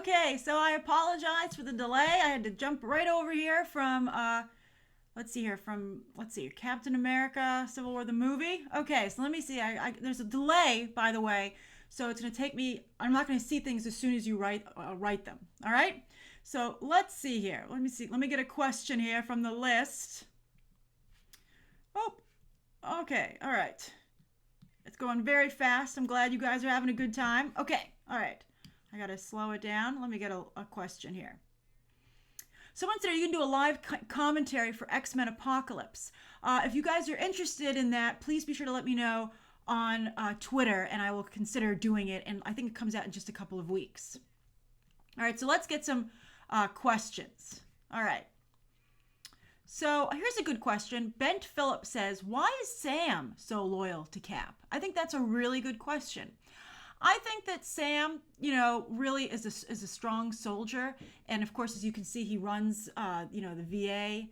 Okay, so I apologize for the delay. I had to jump right over here from Captain America Civil War the movie. Okay, so let me see. There's a delay, by the way, so it's going to take me. I'm not going to see things as soon as you write them. All right. So let's see here. Let me see. Let me get a question here from the list. Oh, okay. All right. It's going very fast. I'm glad you guys are having a good time. Okay. All right. I got to slow it down. Let me get a question here. Someone said, you can do a live commentary for X-Men Apocalypse. If you guys are interested in that, please be sure to let me know on Twitter, and I will consider doing it. And I think it comes out in just a couple of weeks. All right, so let's get some questions. All right. So here's a good question. Bent Phillip says, why is Sam so loyal to Cap? I think that's a really good question. I think that Sam, really is a strong soldier. And of course, as you can see, he runs, the VA.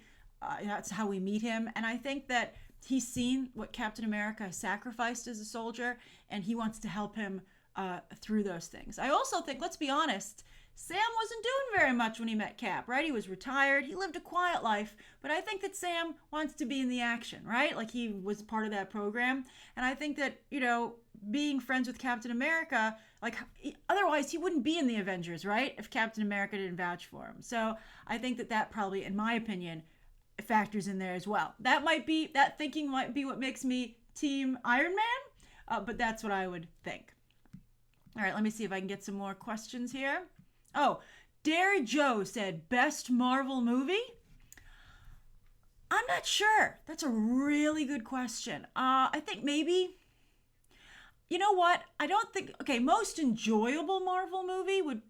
That's how we meet him. And I think that he's seen what Captain America sacrificed as a soldier, and he wants to help him through those things. I also think, let's be honest, Sam wasn't doing very much when he met Cap, right? He was retired. He lived a quiet life. But I think that Sam wants to be in the action, right? Like he was part of that program. And I think that, being friends with Captain America, otherwise he wouldn't be in the Avengers, right? If Captain America didn't vouch for him. So I think that probably, in my opinion, factors in there as well. That thinking might be what makes me Team Iron Man, but that's what I would think. All right, let me see if I can get some more questions here. Oh, Dairy Joe said, best Marvel movie? I'm not sure. That's a really good question. I think maybe, you know what? I don't think, most enjoyable Marvel movie would,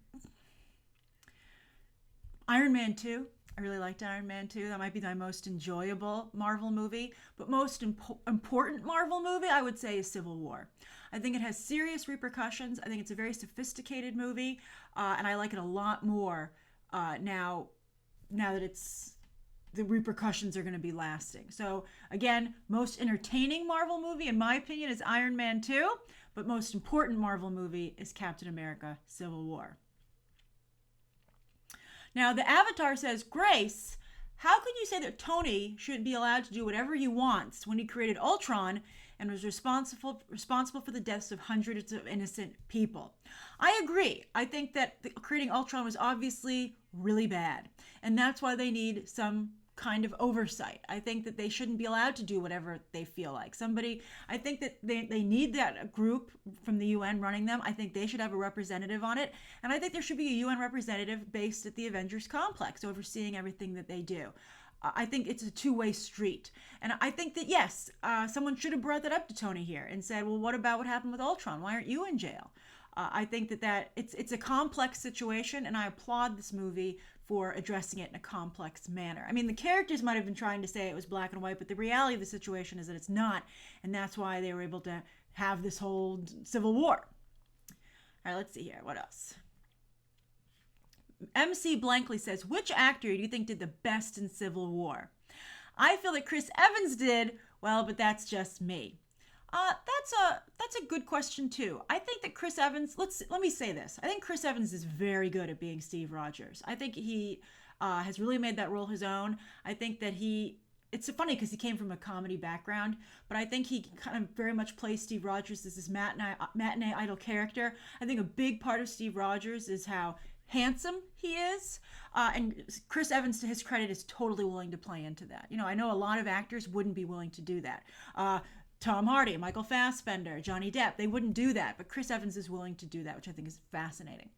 Iron Man 2. I really liked Iron Man 2. That might be my most enjoyable Marvel movie. But most important Marvel movie, I would say, is Civil War. I think it has serious repercussions. I think it's a very sophisticated movie. And I like it a lot more now that the repercussions are going to be lasting. So again, most entertaining Marvel movie, in my opinion, is Iron Man 2. But most important Marvel movie is Captain America Civil War. Now, the Avatar says, Grace, how can you say that Tony should be allowed to do whatever he wants when he created Ultron and was responsible for the deaths of hundreds of innocent people? I agree. I think that creating Ultron was obviously really bad, and that's why they need some kind of oversight. I think that they shouldn't be allowed to do whatever they feel like. I think that they need that group from the UN running them. I think they should have a representative on it. And I think there should be a UN representative based at the Avengers complex overseeing everything that they do. I think it's a two-way street. And I think that, yes, someone should have brought that up to Tony here and said, well, what about what happened with Ultron? Why aren't you in jail? I think that it's a complex situation, and I applaud this movie for addressing it in a complex manner. I mean, the characters might have been trying to say it was black and white, but the reality of the situation is that it's not, and that's why they were able to have this whole civil war. All right, let's see here. What else? MC Blankly says, which actor do you think did the best in Civil War? I feel that Chris Evans did, well, but that's just me. That's a good question too. I think that Chris Evans, let me say this. I think Chris Evans is very good at being Steve Rogers. I think he has really made that role his own. I think that it's funny because he came from a comedy background, but I think he kind of very much plays Steve Rogers as this matinee idol character. I think a big part of Steve Rogers is how handsome he is, and Chris Evans, to his credit, is totally willing to play into that. I know a lot of actors wouldn't be willing to do that. Tom Hardy, Michael Fassbender, Johnny Depp, they wouldn't do that, but Chris Evans is willing to do that, which I think is fascinating.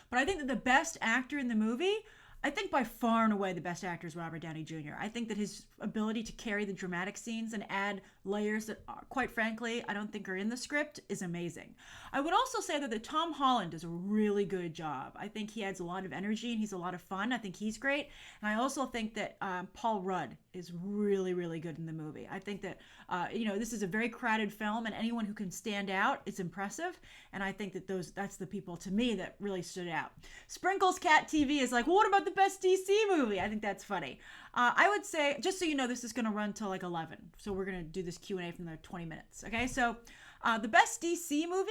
But I think that the best actor in the movie, I think by far and away the best actor is Robert Downey Jr. I think that his ability to carry the dramatic scenes and add layers that, quite frankly, I don't think are in the script is amazing. I would also say that Tom Holland does a really good job. I think he adds a lot of energy and he's a lot of fun. I think he's great. And I also think that Paul Rudd is really, really good in the movie. I think that, this is a very crowded film, and anyone who can stand out is impressive. And I think that that's the people, to me, that really stood out. Sprinkles Cat TV is like, well, what about the best DC movie? I think that's funny. I would say, just so you know, this is going to run till like 11. So we're going to do this Q&A from the 20 minutes. Okay, so The best DC movie?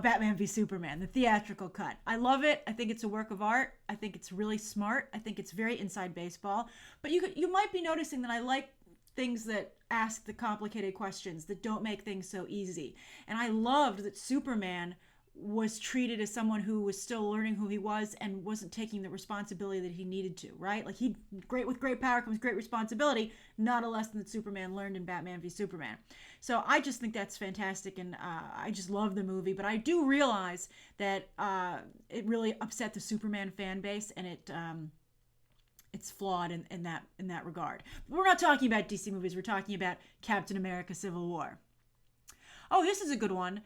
Batman v Superman, the theatrical cut. I love it. I think it's a work of art. I think it's really smart. I think it's very inside baseball. But you might be noticing that I like things that ask the complicated questions, that don't make things so easy. And I loved that Superman was treated as someone who was still learning who he was and wasn't taking the responsibility that he needed to, right? Like with great power comes great responsibility, not a lesson that Superman learned in Batman v Superman. So I just think that's fantastic, and I just love the movie. But I do realize that it really upset the Superman fan base, and it's flawed in that regard. But we're not talking about DC movies. We're talking about Captain America: Civil War. Oh, this is a good one.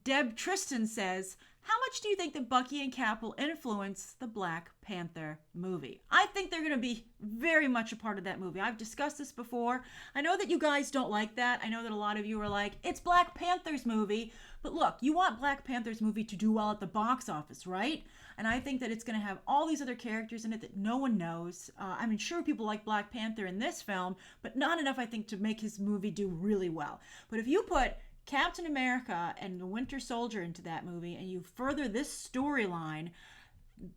Deb Tristan says, how much do you think that Bucky and Cap will influence the Black Panther movie? I think they're going to be very much a part of that movie. I've discussed this before. I know that you guys don't like that. I know that a lot of you are like, it's Black Panther's movie. But look, you want Black Panther's movie to do well at the box office, right? And I think that it's going to have all these other characters in it that no one knows. I mean, sure, people like Black Panther in this film, but not enough, I think, to make his movie do really well. But if you put Captain America and the Winter Soldier into that movie, and you further this storyline,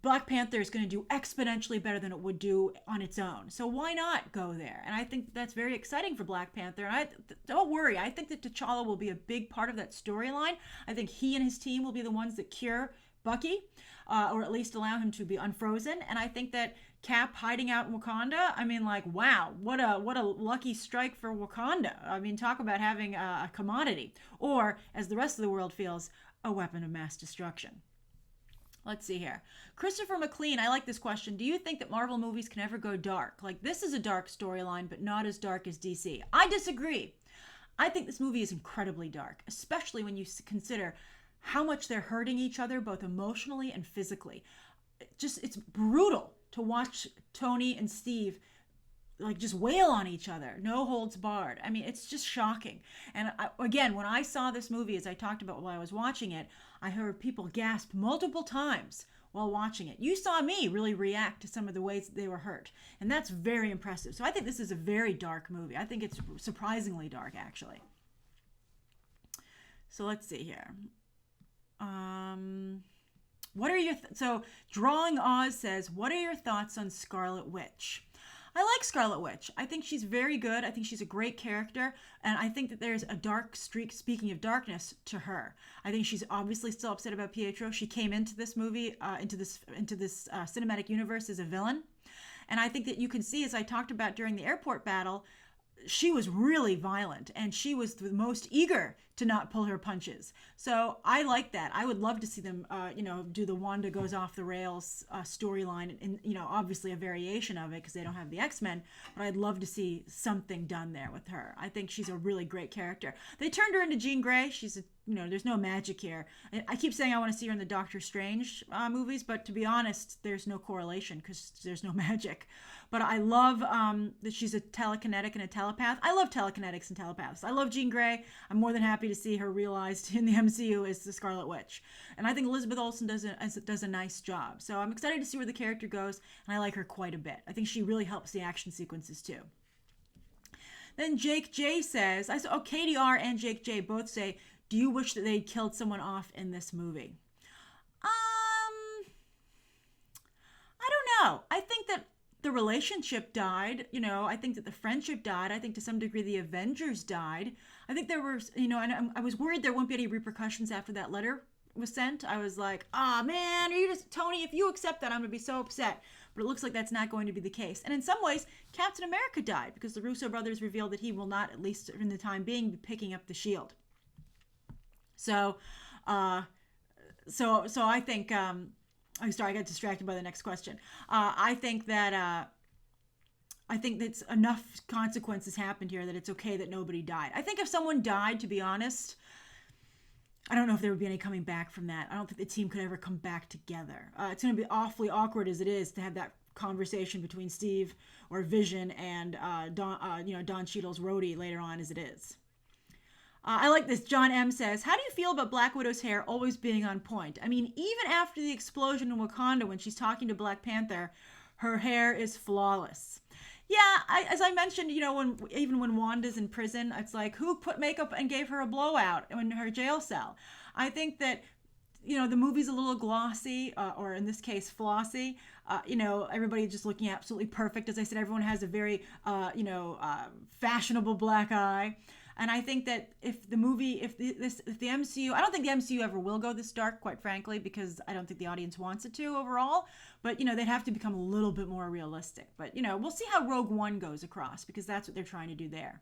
Black Panther is going to do exponentially better than it would do on its own. So why not go there? And I think that's very exciting for Black Panther. And don't worry, I think that T'Challa will be a big part of that storyline. I think he and his team will be the ones that cure Bucky, or at least allow him to be unfrozen. And I think that Cap hiding out in Wakanda, I mean, like, wow, what a lucky strike for Wakanda. I mean, talk about having a commodity, or, as the rest of the world feels, a weapon of mass destruction. Let's see here. Christopher McLean, I like this question. Do you think that Marvel movies can ever go dark? Like, this is a dark storyline, but not as dark as DC. I disagree. I think this movie is incredibly dark, especially when you consider how much they're hurting each other, both emotionally and physically. It's brutal to watch Tony and Steve like just wail on each other, no holds barred. I mean, it's just shocking. And again, when I saw this movie, as I talked about while I was watching it, I heard people gasp multiple times while watching it. You saw me really react to some of the ways they were hurt, and that's very impressive. So I think this is a very dark movie. I think it's surprisingly dark, actually. So let's see here. What are your so Drawing Oz says, what are your thoughts on Scarlet Witch? I like Scarlet Witch. I think she's very good. I think she's a great character, and I think that there's a dark streak, speaking of darkness, to her. I think she's obviously still upset about Pietro. She came into this movie, into this cinematic universe as a villain, and I think that you can see, as I talked about during the airport battle, she was really violent, and she was the most eager to not pull her punches. So I like that. I would love to see them, do the Wanda goes off the rails storyline, and obviously a variation of it because they don't have the X-Men. But I'd love to see something done there with her. I think she's a really great character. They turned her into Jean Grey. She's there's no magic here. I keep saying I want to see her in the Doctor Strange movies, but to be honest, there's no correlation because there's no magic. But I love that she's a telekinetic and a telepath. I love telekinetics and telepaths. I love Jean Grey. I'm more than happy to see her realized in the MCU as the Scarlet Witch. And I think Elizabeth Olsen does a nice job. So I'm excited to see where the character goes, and I like her quite a bit. I think she really helps the action sequences too. Then Jake J says, Katie R and Jake J both say, do you wish that they'd killed someone off in this movie? I don't know. I think that the relationship died. I think that the friendship died. I think to some degree the Avengers died. I think there was, and I was worried there wouldn't be any repercussions after that letter was sent. I was like, man, Tony, if you accept that, I'm going to be so upset. But it looks like that's not going to be the case. And in some ways, Captain America died because the Russo brothers revealed that he will not, at least in the time being, be picking up the shield. So I think, I'm sorry, I got distracted by the next question. I think that enough consequences happened here that it's okay that nobody died. I think if someone died, to be honest, I don't know if there would be any coming back from that. I don't think the team could ever come back together. It's going to be awfully awkward as it is to have that conversation between Steve or Vision and Don Cheadle's roadie later on as it is. I like this. John M. says, how do you feel about Black Widow's hair always being on point? I mean, even after the explosion in Wakanda when she's talking to Black Panther, her hair is flawless. Yeah, as I mentioned, when Wanda's in prison, it's like who put makeup and gave her a blowout in her jail cell. I think that the movie's a little glossy, or in this case, flossy. Everybody just looking absolutely perfect. As I said, everyone has a very, fashionable black eye. And I think that if the MCU, I don't think the MCU ever will go this dark, quite frankly, because I don't think the audience wants it to overall. But, they'd have to become a little bit more realistic. But, we'll see how Rogue One goes across, because that's what they're trying to do there.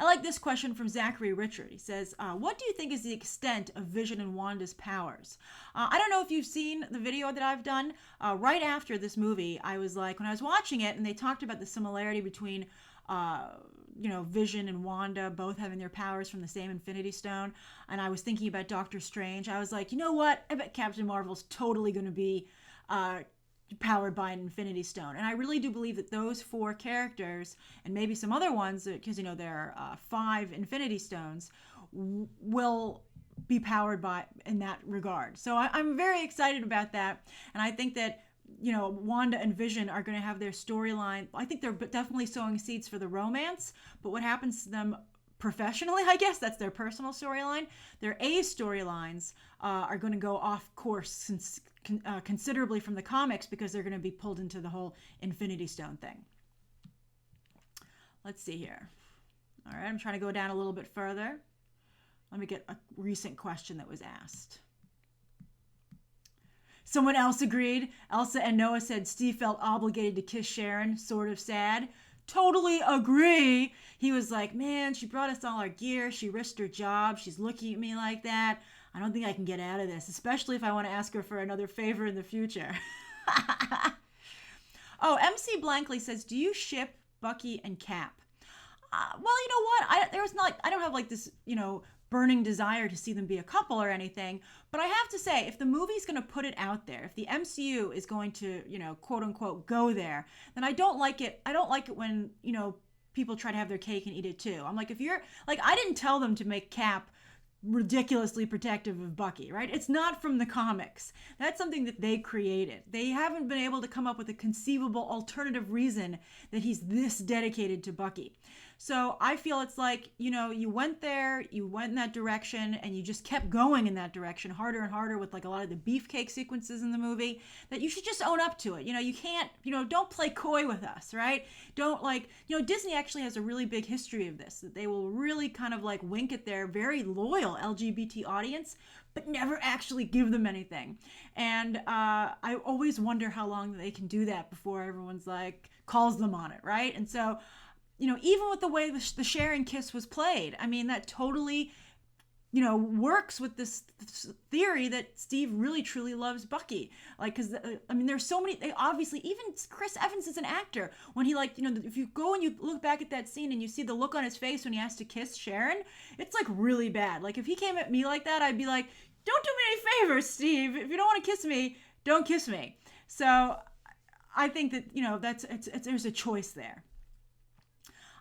I like this question from Zachary Richard. He says, what do you think is the extent of Vision and Wanda's powers? I don't know if you've seen the video that I've done. Right after this movie, I was like, when I was watching it, and they talked about the similarity between, Vision and Wanda both having their powers from the same Infinity Stone, and I was thinking about Doctor Strange. I was like, you know what? I bet Captain Marvel's totally going to be powered by an Infinity Stone. And I really do believe that those 4 characters, and maybe some other ones, because there are 5 Infinity Stones, will be powered by in that regard. So I'm very excited about that. And I think that Wanda and Vision are going to have their storyline. I think they're definitely sowing seeds for the romance, but what happens to them professionally, I guess that's their personal storyline. Their A storylines are going to go off course considerably from the comics, because they're going to be pulled into the whole Infinity Stone thing. Let's see here. All right, I'm trying to go down a little bit further. Let me get a recent question that was asked. Someone else agreed. Elsa and Noah said Steve felt obligated to kiss Sharon, sort of sad. Totally agree. He was like, man, she brought us all our gear. She risked her job. She's looking at me like that. I don't think I can get out of this, especially if I want to ask her for another favor in the future. Oh, MC Blankly says, do you ship Bucky and Cap? Well, you know what? I don't have like this, burning desire to see them be a couple or anything. But I have to say, if the movie's going to put it out there, if the MCU is going to, quote unquote, go there, then I don't like it. I don't like it when, people try to have their cake and eat it too. I'm like, if you're like, I didn't tell them to make Cap ridiculously protective of Bucky, right? It's not from the comics. That's something that they created. They haven't been able to come up with a conceivable alternative reason that he's this dedicated to Bucky. So I feel it's like, you went there, you went in that direction, and you just kept going in that direction harder and harder with like a lot of the beefcake sequences in the movie, that you should just own up to it. You can't, don't play coy with us, right? Don't Disney actually has a really big history of this, that they will really kind of like wink at their very loyal LGBT audience, but never actually give them anything. And I always wonder how long they can do that before everyone's like, calls them on it, right? And so, even with the way the Sharon kiss was played, I mean, that totally, works with this theory that Steve really truly loves Bucky. Like, because, there's so many, obviously, even Chris Evans is an actor. When he, if you go and you look back at that scene and you see the look on his face when he has to kiss Sharon, it's, like, really bad. Like, if he came at me like that, I'd be like, don't do me any favors, Steve. If you don't want to kiss me, don't kiss me. So I think that, there's a choice there.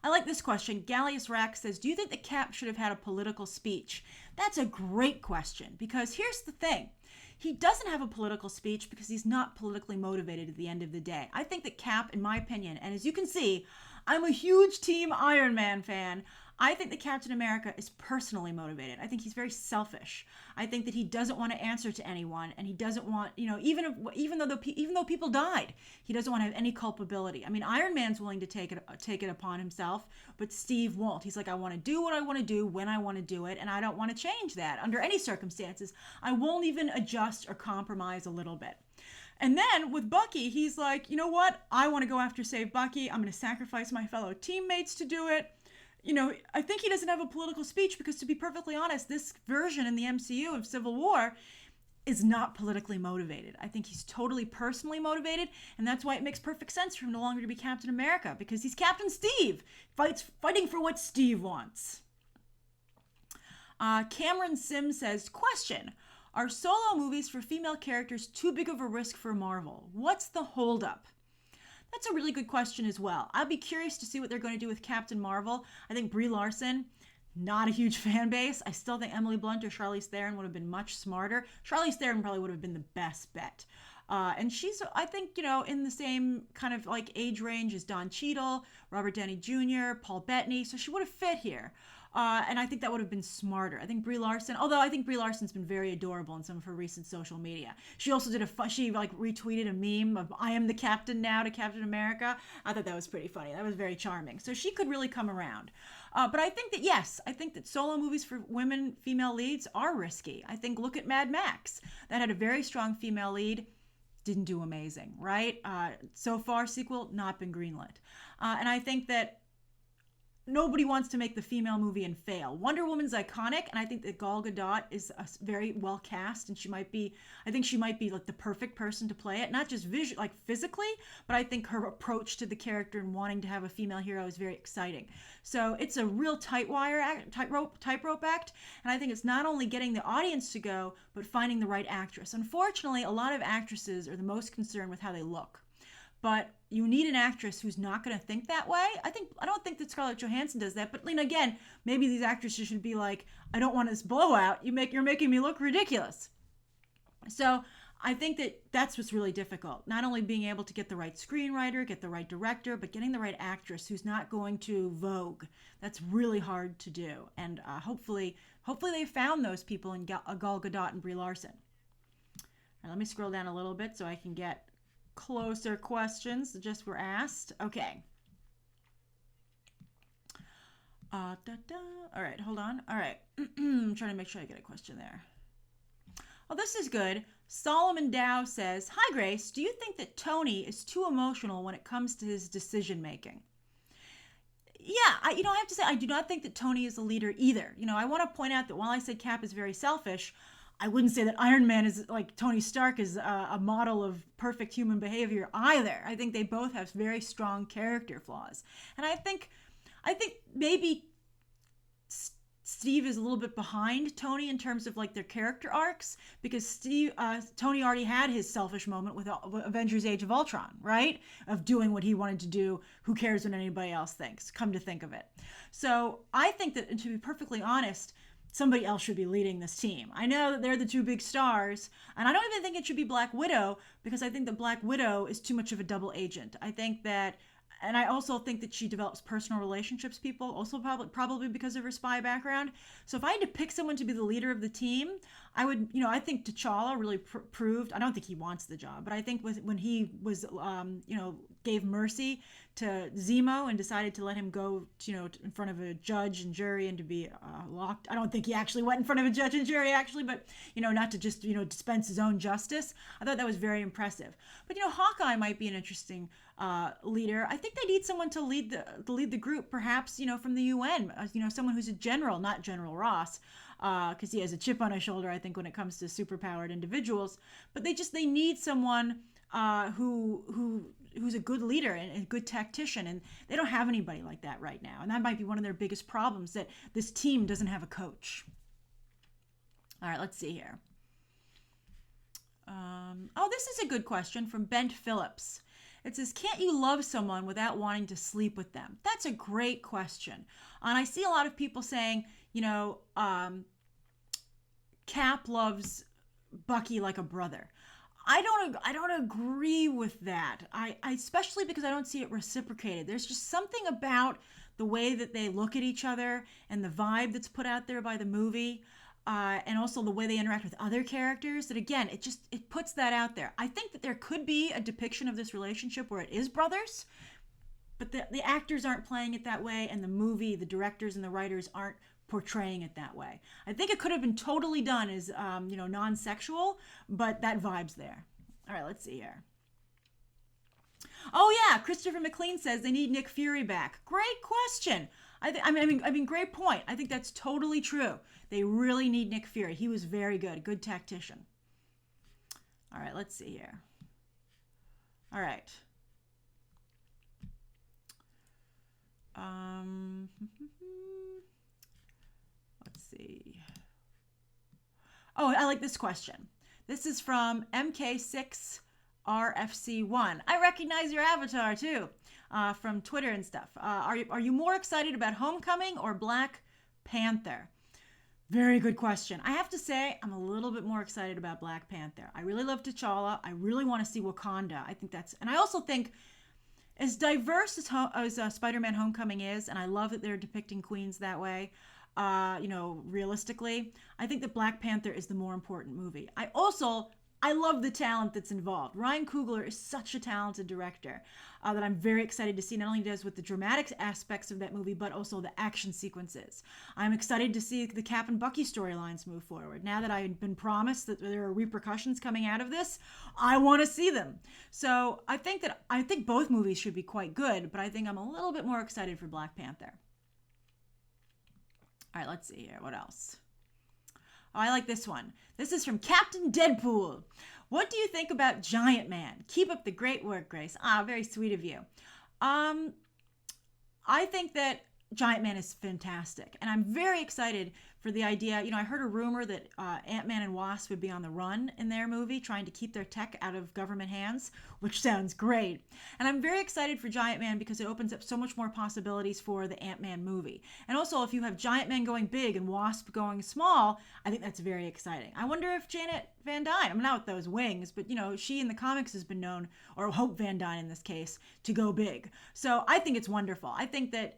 I like this question. Gallius Rack says, do you think that Cap should have had a political speech? That's a great question, because here's the thing. He doesn't have a political speech because he's not politically motivated at the end of the day. I think that Cap, in my opinion, and as you can see, I'm a huge Team Iron Man fan. I think that Captain America is personally motivated. I think he's very selfish. I think that he doesn't want to answer to anyone, and he doesn't want, even though people died, he doesn't want to have any culpability. I mean, Iron Man's willing to take it upon himself, but Steve won't. He's like, I want to do what I want to do when I want to do it, and I don't want to change that under any circumstances. I won't even adjust or compromise a little bit. And then with Bucky, he's like, you know what? I want to go after Save Bucky. I'm going to sacrifice my fellow teammates to do it. I think he doesn't have a political speech because, to be perfectly honest, this version in the MCU of Civil War is not politically motivated. I think he's totally personally motivated, and that's why it makes perfect sense for him no longer to be Captain America, because he's Captain Steve, fighting for what Steve wants. Cameron Sims says, question, are solo movies for female characters too big of a risk for Marvel? What's the holdup? That's a really good question as well. I'd be curious to see what they're going to do with Captain Marvel. I think Brie Larson, not a huge fan base. I still think Emily Blunt or Charlize Theron would have been much smarter. Charlize Theron probably would have been the best bet. And she's, I think, in the same kind of like age range as Don Cheadle, Robert Downey Jr., Paul Bettany. So she would have fit here. And I think that would have been smarter. I think Brie Larson, although I think Brie Larson's been very adorable in some of her recent social media. She also did she like retweeted a meme of "I am the captain now" to Captain America. I thought that was pretty funny. That was very charming. So she could really come around. But I think that, yes, I think that solo movies for women, female leads are risky. I think look at Mad Max. That had a very strong female lead. Didn't do amazing, right? So far, sequel, not been greenlit. And I think that nobody wants to make the female movie and fail. Wonder Woman's iconic, and I think that Gal Gadot is very well cast, and I think she might be like the perfect person to play it, not just like physically, but I think her approach to the character and wanting to have a female hero is very exciting. So it's a real tightrope act, and I think it's not only getting the audience to go, but finding the right actress. Unfortunately, a lot of actresses are the most concerned with how they look. But you need an actress who's not going to think that way. I don't think that Scarlett Johansson does that. But again, maybe these actresses should be like, I don't want this blowout. You're making me look ridiculous. So I think that that's what's really difficult. Not only being able to get the right screenwriter, get the right director, but getting the right actress who's not going to vogue. That's really hard to do. And hopefully they found those people in Gal Gadot and Brie Larson. All right, let me scroll down a little bit so I can get closer questions that just were asked. Okay. All right, hold on. All right. I'm trying to make sure I get a question there. Oh, this is good. Solomon Dow says, "Hi, Grace. Do you think that Tony is too emotional when it comes to his decision making?" Yeah, I have to say, I do not think that Tony is a leader either. I want to point out that while I said Cap is very selfish, I wouldn't say that Iron Man is like Tony Stark is a model of perfect human behavior either. I think they both have very strong character flaws. And I think maybe Steve is a little bit behind Tony in terms of like their character arcs, because Tony already had his selfish moment with Avengers Age of Ultron, right? Of doing what he wanted to do. Who cares what anybody else thinks? Come to think of it. So I think that, to be perfectly honest, somebody else should be leading this team. I know that they're the two big stars, and I don't even think it should be Black Widow, because I think that Black Widow is too much of a double agent. And I also think that she develops personal relationships people, also probably because of her spy background. So if I had to pick someone to be the leader of the team, I would, I think T'Challa really proved, I don't think he wants the job, but I think when he was, gave mercy to Zemo and decided to let him go, in front of a judge and jury and to be locked. I don't think he actually went in front of a judge and jury, actually, but, not to just, dispense his own justice. I thought that was very impressive. But, Hawkeye might be an interesting leader. I think they need someone to lead the group, perhaps, from the UN, someone who's a general, not General Ross, because he has a chip on his shoulder, I think, when it comes to superpowered individuals. But they need someone who's a good leader and a good tactician, and they don't have anybody like that right now. And that might be one of their biggest problems, that this team doesn't have a coach. All right, let's see here. This is a good question from Bent Phillips. It says, "Can't you love someone without wanting to sleep with them?" That's a great question. And I see a lot of people saying, Cap loves Bucky like a brother. I don't agree with that. I especially because I don't see it reciprocated. There's just something about the way that they look at each other and the vibe that's put out there by the movie, and also the way they interact with other characters, that again, it puts that out there. I think that there could be a depiction of this relationship where it is brothers, but the actors aren't playing it that way, and the directors and the writers aren't portraying it that way. I think it could have been totally done as non-sexual, but that vibe's there. All right, let's see here. Oh yeah, Christopher McLean says they need Nick Fury back. Great question. I mean, great point. I think that's totally true. They really need Nick Fury. He was very good tactician. All right, let's see here. All right. Let's see. Oh, I like this question. This is from MK6RFC1. I recognize your avatar too, from Twitter and stuff. Are you more excited about Homecoming or Black Panther? Very good question. I have to say, I'm a little bit more excited about Black Panther. I really love T'Challa. I really want to see Wakanda. I think that's, and I also think as diverse as Spider-Man Homecoming is, and I love that they're depicting Queens that way, realistically, I think that Black Panther is the more important movie. I love the talent that's involved. Ryan Coogler is such a talented director that I'm very excited to see not only does with the dramatic aspects of that movie, but also the action sequences. I'm excited to see the Cap and Bucky storylines move forward. Now that I've been promised that there are repercussions coming out of this, I want to see them. So I think both movies should be quite good, but I think I'm a little bit more excited for Black Panther. All right, let's see here. What else? Oh, I like this one. This is from Captain Deadpool. What do you think about Giant Man? Keep up the great work, Grace. Ah, very sweet of you. I think that Giant Man is fantastic, and I'm very excited for the idea. I heard a rumor that Ant-Man and Wasp would be on the run in their movie, trying to keep their tech out of government hands, which sounds great. And I'm very excited for Giant Man because it opens up so much more possibilities for the Ant-Man movie. And also, if you have Giant Man going big and Wasp going small, I think that's very exciting. I wonder if Janet Van Dyne, I'm not with those wings, but she in the comics has been known, or Hope Van Dyne in this case, to go big. So I think it's wonderful. I think that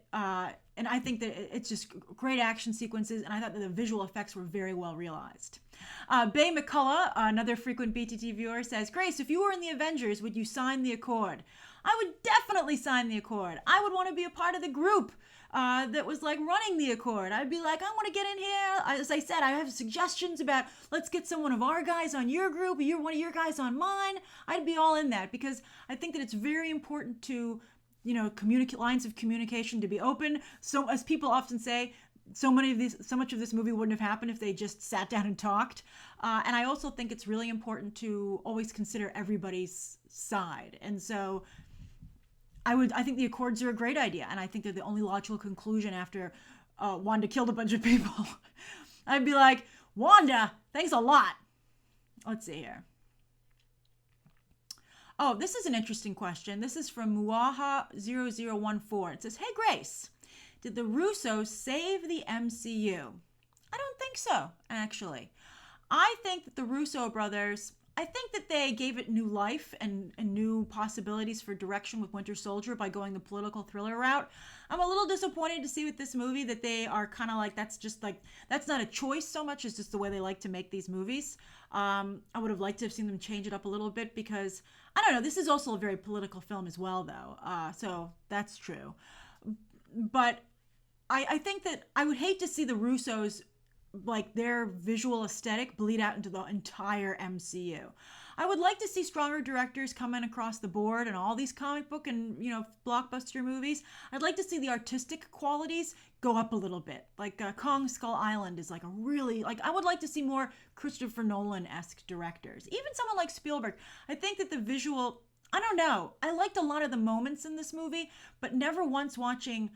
it's just great action sequences, and I thought that the visual effects were very well realized. Bay McCullough, another frequent BTT viewer, says, Grace, if you were in the Avengers, would you sign the Accord? I would definitely sign the Accord. I would want to be a part of the group that was like running the Accord. I'd be like, I want to get in here. As I said, I have suggestions about let's get some one of our guys on your group, or one of your guys on mine. I'd be all in that because I think that it's very important to lines of communication to be open. So as people often say, so much of this movie wouldn't have happened if they just sat down and talked. And I also think it's really important to always consider everybody's side. And so I think the Accords are a great idea. And I think they're the only logical conclusion after Wanda killed a bunch of people. I'd be like, Wanda, thanks a lot. Let's see here. Oh, this is an interesting question. This is from Muaha0014. It says, hey, Grace, did the Russos save the MCU? I don't think so, actually. I think that the Russo brothers, I think that they gave it new life and new possibilities for direction with Winter Soldier by going the political thriller route. I'm a little disappointed to see with this movie that they are kind of like, that's not a choice so much as just the way they like to make these movies. I would have liked to have seen them change it up a little bit because, I don't know, this is also a very political film as well, though. So that's true. But I think that I would hate to see the Russos, like their visual aesthetic, bleed out into the entire MCU. I would like to see stronger directors come in across the board in all these comic book and, blockbuster movies. I'd like to see the artistic qualities go up a little bit. Like Kong Skull Island is like a really, I would like to see more Christopher Nolan-esque directors. Even someone like Spielberg. I think that the visual, I don't know. I liked a lot of the moments in this movie, but never once watching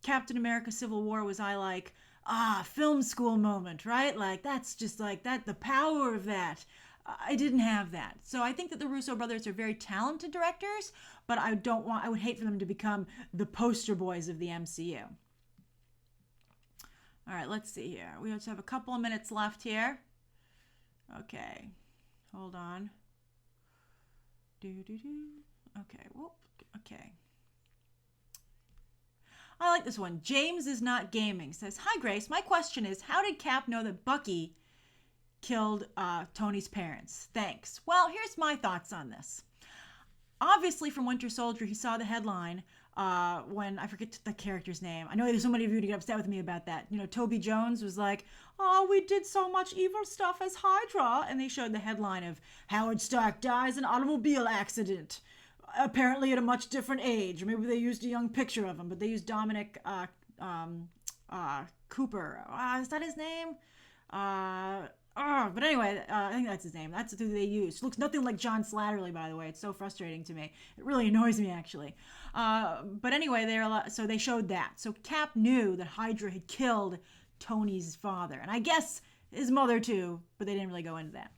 Captain America Civil War was I like, film school moment, right? Like, that's just like that, the power of that. I didn't have that. So I think that the Russo brothers are very talented directors, but I would hate for them to become the poster boys of the MCU. All right, let's see here. We just have a couple of minutes left here. Okay, hold on. Okay, whoop, okay. I like this one. James is not gaming says, hi Grace, my question is, how did Cap know that Bucky killed Tony's parents? Thanks. Well, here's my thoughts on this. Obviously from Winter Soldier, he saw the headline when, I forget the character's name. I know there's so many of you who get upset with me about that. Toby Jones was like, oh, we did so much evil stuff as Hydra. And they showed the headline of Howard Stark dies in automobile accident. Apparently at a much different age. Maybe they used a young picture of him, but they used Dominic Cooper. Is that his name? But anyway, I think that's his name. That's who they used. Looks nothing like John Slattery, by the way. It's so frustrating to me. It really annoys me, actually. But anyway, so they showed that. So Cap knew that Hydra had killed Tony's father, and I guess his mother too, but they didn't really go into that.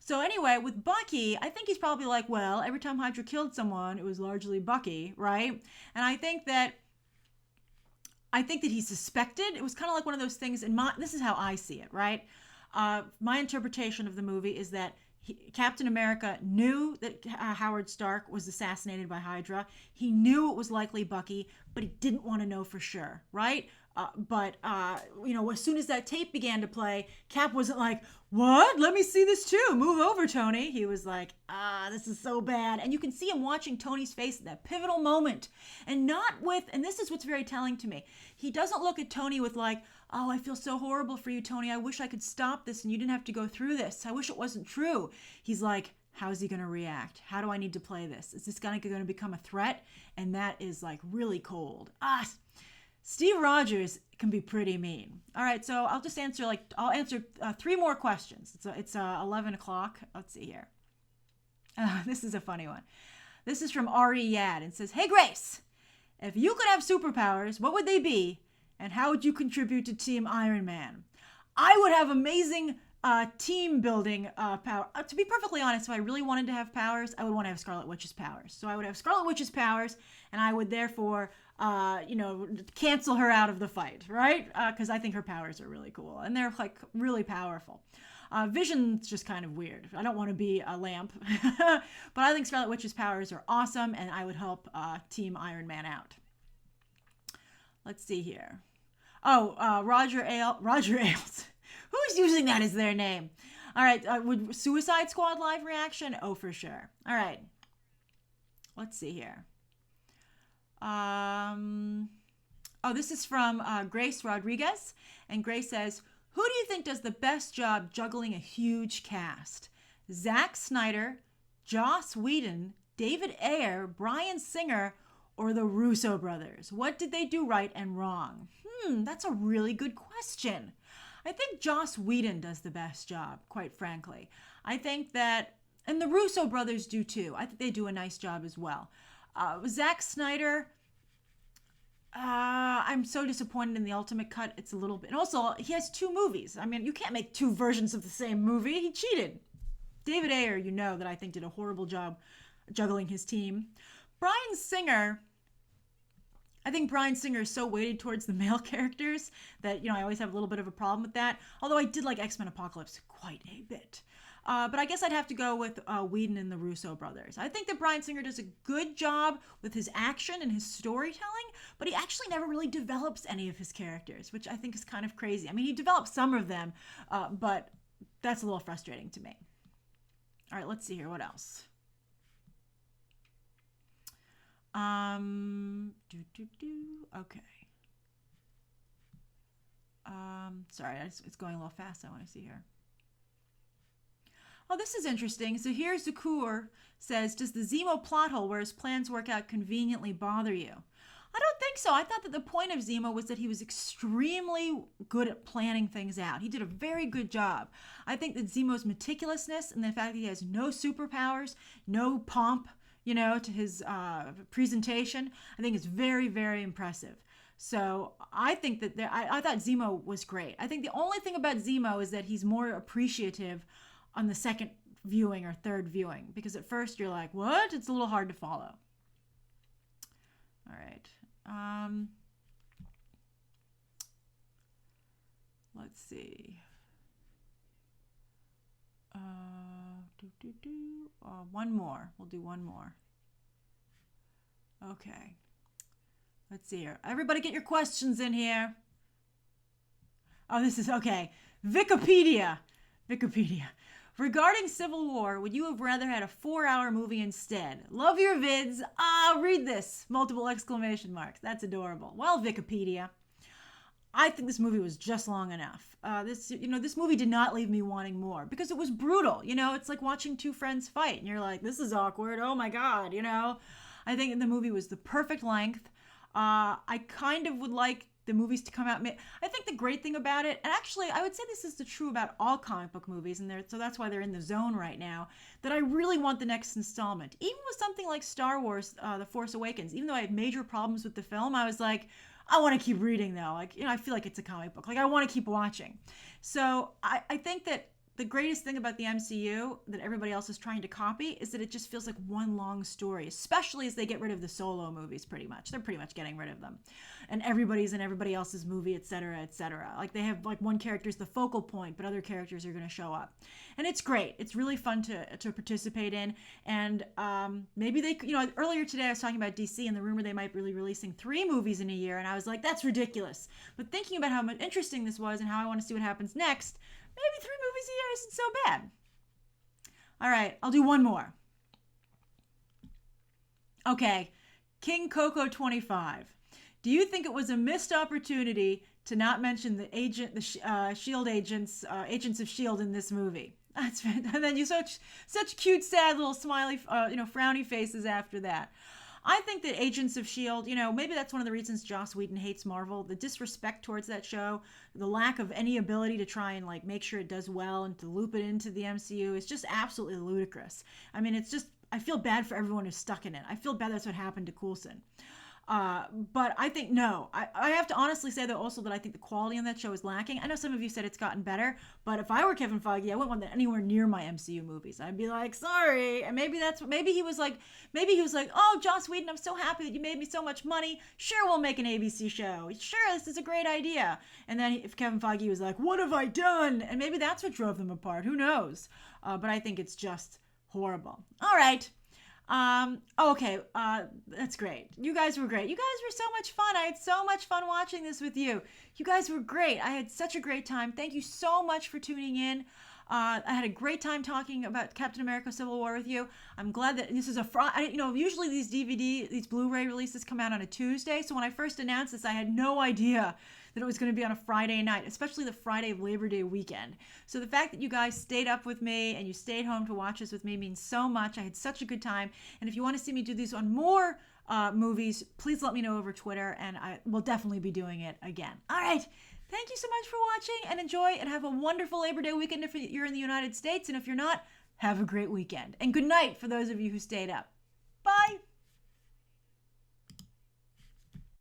So anyway, with Bucky, I think he's probably like, well, every time Hydra killed someone, it was largely Bucky, right? And I think that I think that he suspected. It was kind of like one of those things. This is how I see it, right? My interpretation of the movie is that Captain America knew that Howard Stark was assassinated by Hydra. He knew it was likely Bucky, but he didn't want to know for sure, right? But as soon as that tape began to play, Cap wasn't like, "What? Let me see this too. Move over, Tony." He was like, this is so bad. And you can see him watching Tony's face at that pivotal moment. And this is what's very telling to me. He doesn't look at Tony with like, "Oh, I feel so horrible for you, Tony. I wish I could stop this and you didn't have to go through this. I wish it wasn't true." He's like, how's he going to react? How do I need to play this? Is this guy going to become a threat? And that is like really cold. Steve Rogers can be pretty mean. All right, so I'll just answer three more questions. It's 11 o'clock. Let's see here. This is a funny one. This is from Ari Yad and says, "Hey Grace, if you could have superpowers, what would they be? And how would you contribute to Team Iron Man?" I would have amazing team building power. To be perfectly honest, if I really wanted to have powers, I would want to have Scarlet Witch's powers. So I would have Scarlet Witch's powers, and I would therefore, cancel her out of the fight, right? Because I think her powers are really cool, and they're like really powerful. Vision's just kind of weird. I don't want to be a lamp, but I think Scarlet Witch's powers are awesome, and I would help Team Iron Man out. Let's see here. Roger Ailes. Who's using that as their name? All right. Would Suicide Squad live reaction? Oh, for sure. All right. Let's see here. This is from Grace Rodriguez. And Grace says, "Who do you think does the best job juggling a huge cast? Zack Snyder, Joss Whedon, David Ayer, Bryan Singer, or the Russo brothers? What did they do right and wrong?" That's a really good question. I think Joss Whedon does the best job, quite frankly. I think that, and the Russo brothers do too. I think they do a nice job as well. Zack Snyder, I'm so disappointed in the Ultimate Cut. It's a little bit, and also he has two movies. I mean, you can't make two versions of the same movie. He cheated. David Ayer, that I think did a horrible job juggling his team. Bryan Singer, I think Bryan Singer is so weighted towards the male characters that, I always have a little bit of a problem with that. Although I did like X-Men Apocalypse quite a bit. But I guess I'd have to go with Whedon and the Russo brothers. I think that Bryan Singer does a good job with his action and his storytelling, but he actually never really develops any of his characters, which I think is kind of crazy. I mean, he develops some of them, but that's a little frustrating to me. All right, let's see here. What else? Okay. Sorry, it's going a little fast. I want to see here. Oh, this is interesting. So here Zakur says, "Does the Zemo plot hole where his plans work out conveniently bother you?" I don't think so. I thought that the point of Zemo was that he was extremely good at planning things out. He did a very good job. I think that Zemo's meticulousness and the fact that he has no superpowers, no pomp, to his presentation, I think is very, very impressive. So I think that I thought Zemo was great. I think the only thing about Zemo is that he's more appreciative on the second viewing or third viewing, because at first you're like, what? It's a little hard to follow. All right. Let's see. One more. We'll do one more. Okay. Let's see here. Everybody get your questions in here. Oh, this is okay. Vikapedia. Regarding Civil War, would you have rather had a 4-hour movie instead? Love your vids. Read this. Multiple exclamation marks. That's adorable. Well, Vikapedia, I think this movie was just long enough. This movie did not leave me wanting more because it was brutal. It's like watching two friends fight and you're like, this is awkward. Oh my God. I think the movie was the perfect length. I kind of would like the movies to come out. I think the great thing about it, and actually I would say this is true about all comic book movies, and so that's why they're in the zone right now, that I really want the next installment. Even with something like Star Wars, The Force Awakens, even though I had major problems with the film, I was like, I want to keep reading though. I feel like it's a comic book. Like I want to keep watching. So I think that the greatest thing about the MCU that everybody else is trying to copy is that it just feels like one long story, especially as they get rid of the solo movies pretty much. They're pretty much getting rid of them. And everybody's in everybody else's movie, et cetera, et cetera. Like they have like one character's the focal point, but other characters are going to show up. And it's great. It's really fun to participate in. And maybe they, earlier today I was talking about DC and the rumor they might be releasing 3 movies in a year. And I was like, that's ridiculous. But thinking about how much interesting this was and how I want to see what happens next, maybe 3 movies a year isn't so bad. All right, I'll do one more. Okay, King Coco 25. Do you think it was a missed opportunity to not mention the Shield agents, agents of Shield in this movie? That's and then you such cute, sad little smiley, frowny faces after that. I think that Agents of S.H.I.E.L.D., maybe that's one of the reasons Joss Whedon hates Marvel. The disrespect towards that show, the lack of any ability to try and make sure it does well and to loop it into the MCU is just absolutely ludicrous. I mean, it's just, I feel bad for everyone who's stuck in it. I feel bad that's what happened to Coulson. But I think, no, I have to honestly say, though, also that I think the quality on that show is lacking. I know some of you said it's gotten better, but if I were Kevin Feige, I wouldn't want that anywhere near my MCU movies. I'd be like, sorry. And maybe he was like, oh, Joss Whedon, I'm so happy that you made me so much money. Sure, we'll make an ABC show. Sure, this is a great idea. And then if Kevin Feige was like, what have I done? And maybe that's what drove them apart. Who knows? But I think it's just horrible. All right. Okay, that's great. You guys were great. You guys were so much fun. I had so much fun watching this with you. You guys were great. I had such a great time. Thank you so much for tuning in. I had a great time talking about Captain America Civil War with you. I'm glad that this is a Friday. Usually these Blu-ray releases come out on a Tuesday. So when I first announced this, I had no idea that it was going to be on a Friday night, especially the Friday of Labor Day weekend. So the fact that you guys stayed up with me and you stayed home to watch this with me means so much. I had such a good time. And if you want to see me do these on more movies, please let me know over Twitter, and I will definitely be doing it again. All right. Thank you so much for watching, and enjoy and have a wonderful Labor Day weekend if you're in the United States. And if you're not, have a great weekend. And good night for those of you who stayed up.